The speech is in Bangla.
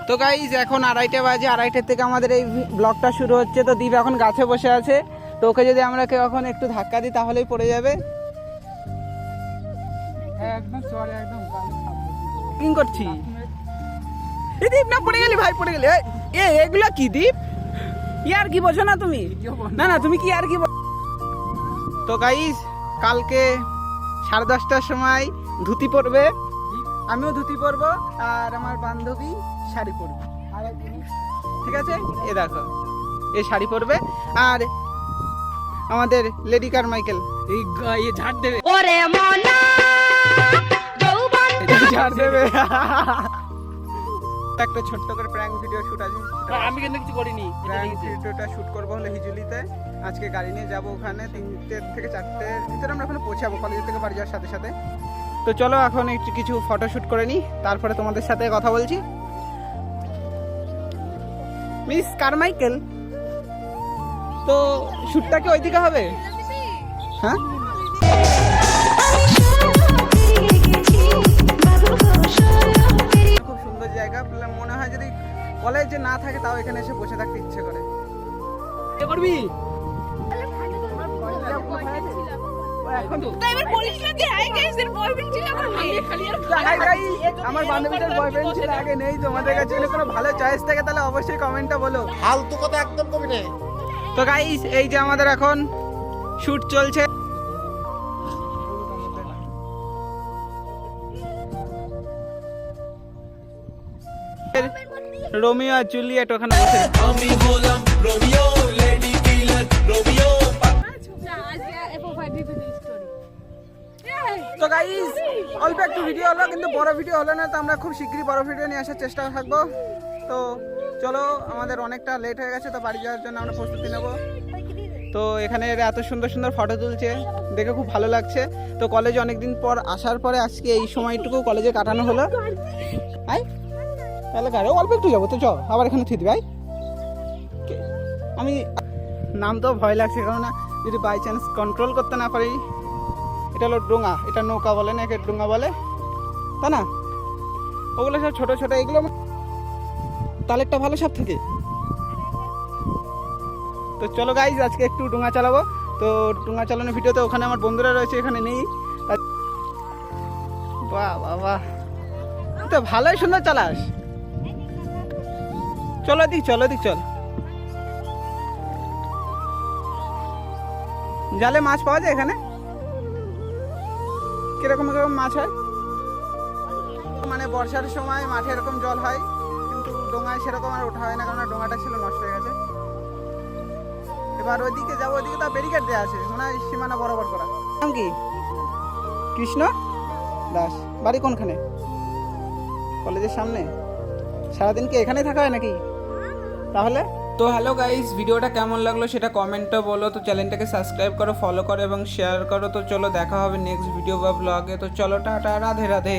তো গাইজ এখন 2:30 বাজে, 2:30 থেকে আমাদের এই ব্লগটা শুরু হচ্ছে। তো দীপ এখন গাছে বসে আছে, তো ওকে যদি আমরা কেউ এখন একটু ধাক্কা দিই তাহলেই পড়ে যাবে। কি করছি এই দীপ? না পড়ে গেলি ভাই, পড়ে গেলি। এগুলো কি দীপ? ইয়ার কি বোঝো না তুমি? না না তুমি কি আর কি? তো গাইজ কালকে 10:30টার সময় ধুতি পরবে, আমিও ধুতি পরবো, আর আমার বান্ধবী শাড়ি পরবে। ঠিক আছে, এ দেখো এই শাড়ি পরবে, আর আমাদের লেডি কারমাইকেল এই ঝাড় দেবে, ওরে মনা ঝাড় দেবে। একটা ছোট্ট করে প্র্যাঙ্ক ভিডিও শুট আছে, আমি কিন্তু কিছু করিনি। প্র্যাঙ্ক ভিডিওটা শুট করবো হলো হিজুলিতে। আজকে গাড়ি নিয়ে যাবো ওখানে 3টে থেকে 4টের ভিতরে আমরা ওখানে পৌঁছাবো কলেজ থেকে বাড়ি যাওয়ার সাথে সাথে। তো চলো এখন একটু কিছু ফটো শুট করে নিই, তারপরে তোমাদের সাথে কথা বলছি। মিস কারমাইকেল, তো শুটটা কি ওইদিকে হবে? হ্যাঁ খুব সুন্দর জায়গা, মনে হয় যদি কলেজে না থাকে তাও এখানে এসে বসে থাকতে ইচ্ছে করে। কি করবি? আমার বান্ধবীদের বয়ফ্রেন্ড ছিল আগে, নেই। তোমাদের কাছে যদি কোনো ভালো চয়েস থাকে তাহলে অবশ্যই কমেন্টে বলো। ফালতু কথা একদম কবি না। তো গাইস এই যে আমাদের এখন শুট চলছে। রোমিও আর জুলিয়েট ওখানে বসে। আমি বললাম রোমিও লেডি কিলার রোমিও। তো গাইস অল্প একটু ভিডিও হলো, কিন্তু বড় ভিডিও হলো না। তো আমরা খুব শীঘ্রই বড় ভিডিও নিয়ে আসার চেষ্টা থাকবো। তো চলো, আমাদের অনেকটা লেট হয়ে গেছে, তো বাড়ি যাওয়ার জন্য আমরা প্রস্তুতি নেব। তো এখানে এত সুন্দর সুন্দর ফটো তুলছে, দেখে খুব ভালো লাগছে। তো কলেজে অনেকদিন পর আসার পরে আজকে এই সময়টুকু কলেজে কাটানো হলো। আয় তাহলে গাড়ি অল্প একটু যাবো, তো চ আবার এখানে থিত ভাই। আমি নাম তো ভয় লাগছে, কারণ যদি বাই চান্স কন্ট্রোল করতে না পারি। এটা হলো ডোঙা, এটা নৌকা বলে না, একে ডোঙা বলে, তা না? ওগুলো সব ছোটো ছোটো, এগুলো তালেরটা ভালো সব থেকে। তো চলো গাইজ আজকে একটু ডোঙা চালাবো। তো ডোঙা চালানোর ভিডিওতে ওখানে আমার বন্ধুরা রয়েছে, এখানে নেই। বাহ বাহ বাহ, তো ভালোই সুন্দর চালাস। চলো দিক, চলো দিক, চল। জালে মাছ পাওয়া যায় এখানে? কিরকম কিরকম মাছ হয়? মানে বর্ষার সময় মাঠে এরকম জল হয়, কিন্তু ডোঙায় সেরকম আর ওঠা হয় না, কারণ ডোঙাটা ছিল নষ্ট হয়ে গেছে। এবার ওইদিকে যাবো, ওইদিকে তো ব্যারিকেড দেওয়া আছে, মনে হয় সীমানা বরাবর করা। নাম কি? কৃষ্ণ দাস। বাড়ি কোনখানে? কলেজের সামনে। সারাদিন কি এখানেই থাকা হয় নাকি? তাহলে তো হ্যালো গাইস, ভিডিওটা কেমন লাগলো সেটা কমেন্টে বলো। তো চ্যানেলটাকে সাবস্ক্রাইব করো, ফলো করো এবং শেয়ার করো। তো চলো দেখা হবে নেক্সট ভিডিও বা ব্লগে। তো চলো টাটা, রাধে রাধে।